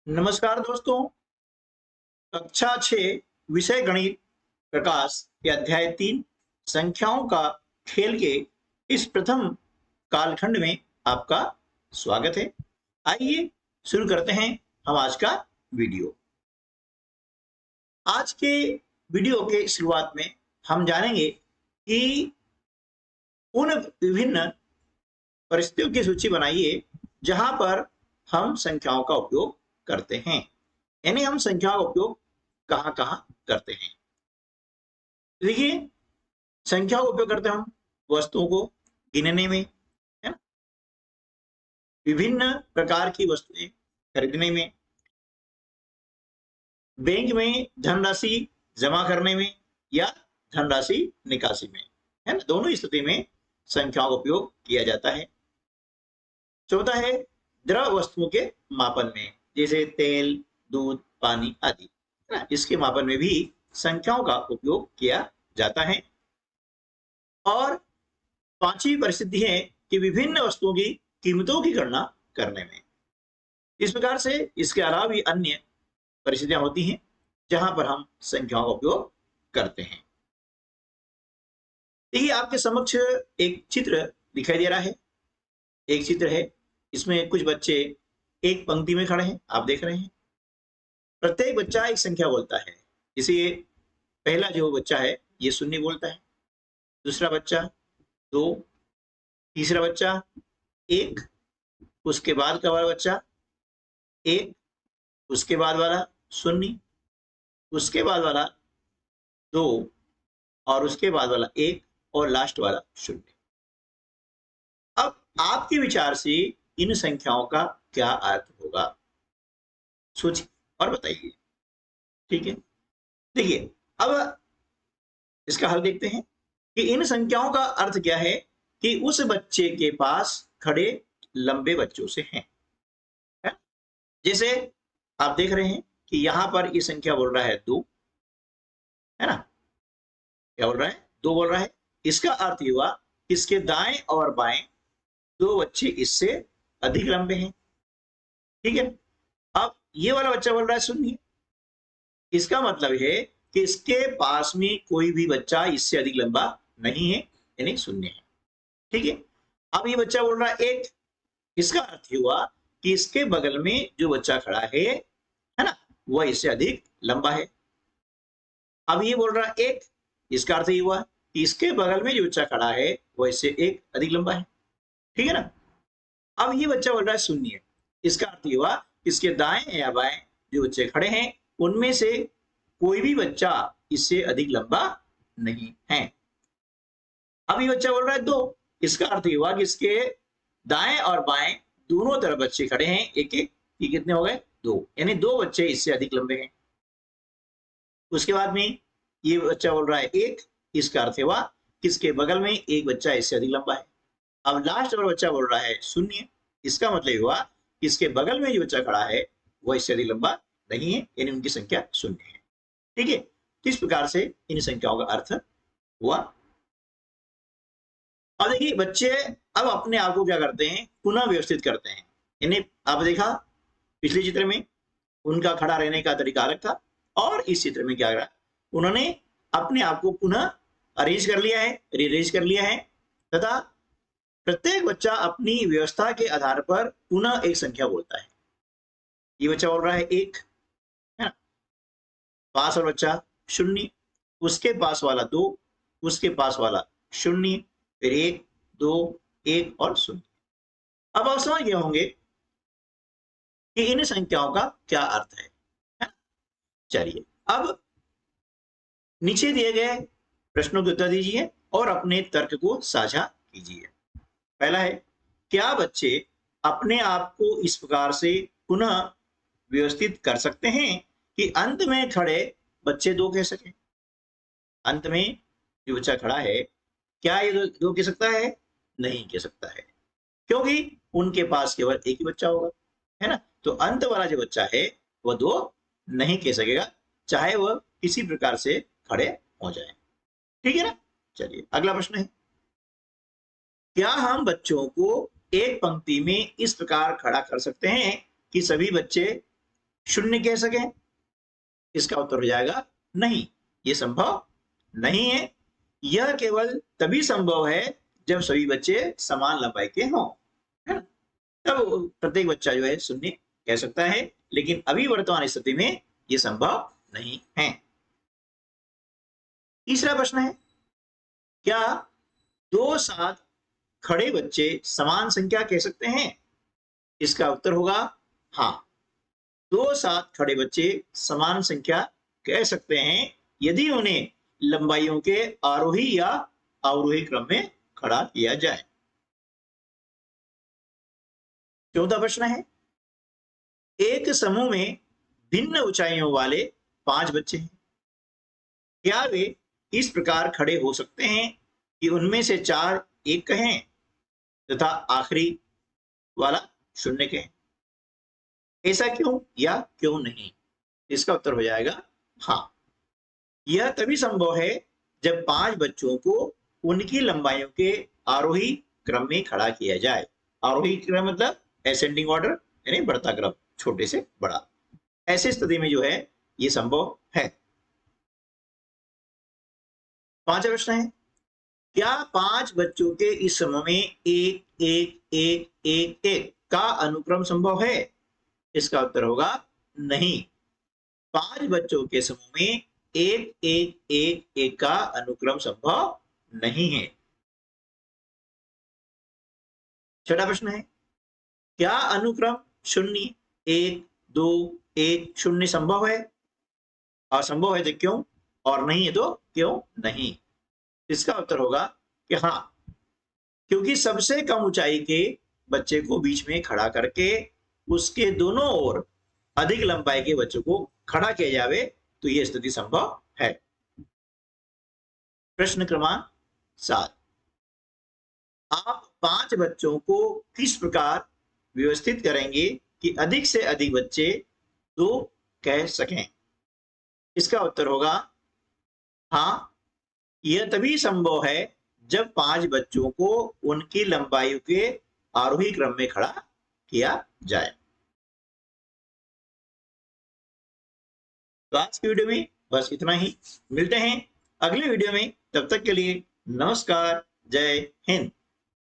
नमस्कार दोस्तों। कक्षा 6 विषय गणित प्रकाश के अध्याय 3 संख्याओं का खेल के इस प्रथम कालखंड में आपका स्वागत है। आइए शुरू करते हैं हम आज का वीडियो। आज के वीडियो के शुरुआत में हम जानेंगे कि उन विभिन्न परिस्थितियों की सूची बनाइए जहां पर हम संख्याओं का उपयोग करते हैं, यानी हम संख्याओं का उपयोग कहां कहां करते हैं। देखिए, संख्याओं का उपयोग करते हैं हम वस्तुओं को गिनने में, है ना, विभिन्न प्रकार की वस्तुएं खरीदने में, बैंक में धनराशि जमा करने में या धनराशि निकासी में, है ना, दोनों स्थिति में संख्याओं का उपयोग किया जाता है। चौथा है द्रव वस्तुओं के मापन में, जैसे तेल, दूध, पानी आदि, है ना, इसके मापन में भी संख्याओं का उपयोग किया जाता है। और पांचवी परिस्थिति है कि विभिन्न वस्तुओं की कीमतों की गणना करने में। इस प्रकार से इसके अलावा भी अन्य परिस्थितियां होती हैं जहां पर हम संख्याओं का उपयोग करते हैं। देखिए, आपके समक्ष एक चित्र दिखाई दे रहा है। एक चित्र है, इसमें कुछ बच्चे एक पंक्ति में खड़े हैं, आप देख रहे हैं। प्रत्येक बच्चा एक संख्या बोलता है। जैसे ये पहला जो बच्चा है ये शून्य बोलता है, दूसरा बच्चा 2, तीसरा बच्चा 1, उसके बाद का वाला बच्चा 1, उसके बाद वाला 0, उसके बाद वाला 2 और उसके बाद वाला 1 और लास्ट वाला 0। अब आपके विचार से इन संख्याओं का क्या अर्थ होगा, सोचिए और बताइए। ठीक है, देखिए अब इसका हल देखते हैं कि इन संख्याओं का अर्थ क्या है कि उस बच्चे के पास खड़े लंबे बच्चों से हैं, है? जैसे आप देख रहे हैं कि यहां पर ये संख्या बोल रहा है 2, है ना, क्या बोल रहा है 2 बोल रहा है। इसका अर्थ ये हुआ इसके दाएं और बाएं 2 बच्चे इससे अधिक लंबे हैं। ठीक है, अब ये वाला बच्चा बोल रहा है 0, इसका मतलब है कि इसके पास में कोई भी बच्चा इससे अधिक लंबा नहीं है, यानी 0 है। ठीक है, अब ये बच्चा बोल रहा है 1, इसका अर्थ हुआ कि इसके बगल में जो बच्चा खड़ा है ना, वह इससे अधिक लंबा है। अब ये बोल रहा है 1, इसका अर्थ ये हुआ कि इसके बगल में जो बच्चा खड़ा है वह इससे 1 अधिक लंबा है। ठीक है ना। अब ये बच्चा बोल रहा है 0, इसका अर्थ ये हुआ इसके दाएं या बाएं जो बच्चे खड़े हैं उनमें से कोई भी बच्चा इससे अधिक लंबा नहीं है। अब ये बच्चा बोल रहा है 2, इसका अर्थ ये हुआ कि इसके दाएं और बाएं दोनों तरफ बच्चे खड़े हैं एक एक, ये कितने हो गए 2, यानी 2 बच्चे इससे अधिक लंबे हैं। उसके बाद में ये बच्चा बोल रहा है 1, इसका अर्थ हुआ कि इसके बगल में एक बच्चा इससे अधिक लंबा है। अब लास्ट वाला बच्चा बोल रहा है 0, इसका मतलब हुआ कि इसके बगल में जो बच्चा खड़ा है वह इससे अधिक लंबा नहीं है, यानी उनकी संख्या 0 है। ठीक है, तो इस प्रकार से इन संख्याओं का अर्थ हुआ। अब देखिए, बच्चे अब अपने आप को क्या करते हैं, पुनः व्यवस्थित करते हैं। यानी आप देखा पिछले चित्र में उनका खड़ा रहने का तरीका अलग था और इस चित्र में क्या करा, उन्होंने अपने आप को पुनः अरेंज कर लिया है, रीअरेंज कर लिया है तथा प्रत्येक बच्चा अपनी व्यवस्था के आधार पर पुनः एक संख्या बोलता है। ये बच्चा बोल रहा है 1, है ना, पास वाला बच्चा 0, उसके पास वाला 2, उसके पास वाला 0, फिर 1, 2, 1 और 0। अब आप समझ गए होंगे कि इन संख्याओं का क्या अर्थ है ना? चलिए अब नीचे दिए गए प्रश्नों के उत्तर दीजिए और अपने तर्क को साझा कीजिए। पहला है, क्या बच्चे अपने आप को इस प्रकार से पुनः व्यवस्थित कर सकते हैं कि अंत में खड़े बच्चे 2 कह सकें? अंत में जो बच्चा खड़ा है क्या ये 2 कह सकता है? नहीं कह सकता है, क्योंकि उनके पास केवल एक ही बच्चा होगा, है ना। तो अंत वाला जो बच्चा है वह 2 नहीं कह सकेगा, चाहे वह किसी प्रकार से खड़े हो जाए। ठीक है ना। चलिए अगला प्रश्न है, क्या हम बच्चों को एक पंक्ति में इस प्रकार खड़ा कर सकते हैं कि सभी बच्चे शून्य कह सकें? इसका उत्तर हो जाएगा नहीं, ये संभव नहीं है। यह केवल तभी संभव है जब सभी बच्चे समान लंबाई के हों, है ना? तब प्रत्येक बच्चा जो है शून्य कह सकता है, लेकिन अभी वर्तमान स्थिति में यह संभव नहीं है। तीसरा प्रश्न है, क्या दो साथ खड़े बच्चे समान संख्या कह सकते हैं? इसका उत्तर होगा हाँ, दो साथ खड़े बच्चे समान संख्या कह सकते हैं यदि उन्हें लंबाइयों के आरोही या अवरोही क्रम में खड़ा किया जाए। चौथा प्रश्न है, एक समूह में भिन्न ऊंचाइयों वाले 5 बच्चे हैं, क्या वे इस प्रकार खड़े हो सकते हैं कि उनमें से 4 एक कहें तथा आखिरी वाला शून्य कहें? ऐसा क्यों या क्यों नहीं? इसका उत्तर हो जाएगा हाँ, यह तभी संभव है जब 5 बच्चों को उनकी लंबाइयों के आरोही क्रम में खड़ा किया जाए। आरोही क्रम मतलब असेंडिंग ऑर्डर, यानी बढ़ता क्रम, छोटे से बड़ा। ऐसी स्थिति में जो है यह संभव है। पांचवा प्रश्न है, क्या 5 बच्चों के इस समूह में एक एक एक एक एक का अनुक्रम संभव है? इसका उत्तर होगा नहीं, 5 बच्चों के समूह में एक एक एक एक का अनुक्रम संभव नहीं है। छठा प्रश्न है, क्या अनुक्रम 0 1 2 1 0 संभव है? असंभव है तो क्यों, और नहीं है तो क्यों नहीं? इसका उत्तर होगा कि हाँ, क्योंकि सबसे कम ऊंचाई के बच्चे को बीच में खड़ा करके उसके दोनों ओर अधिक लंबाई के बच्चों को खड़ा किया जावे तो यह स्थिति संभव है। प्रश्न क्रमांक 7, आप 5 बच्चों को किस प्रकार व्यवस्थित करेंगे कि अधिक से अधिक बच्चे 2 कह सकें? इसका उत्तर होगा हाँ, यह तभी संभव है जब 5 बच्चों को उनकी लंबाई के आरोही क्रम में खड़ा किया जाए। तो आज की वीडियो में बस इतना ही, मिलते हैं अगले वीडियो में, तब तक के लिए नमस्कार, जय हिंद।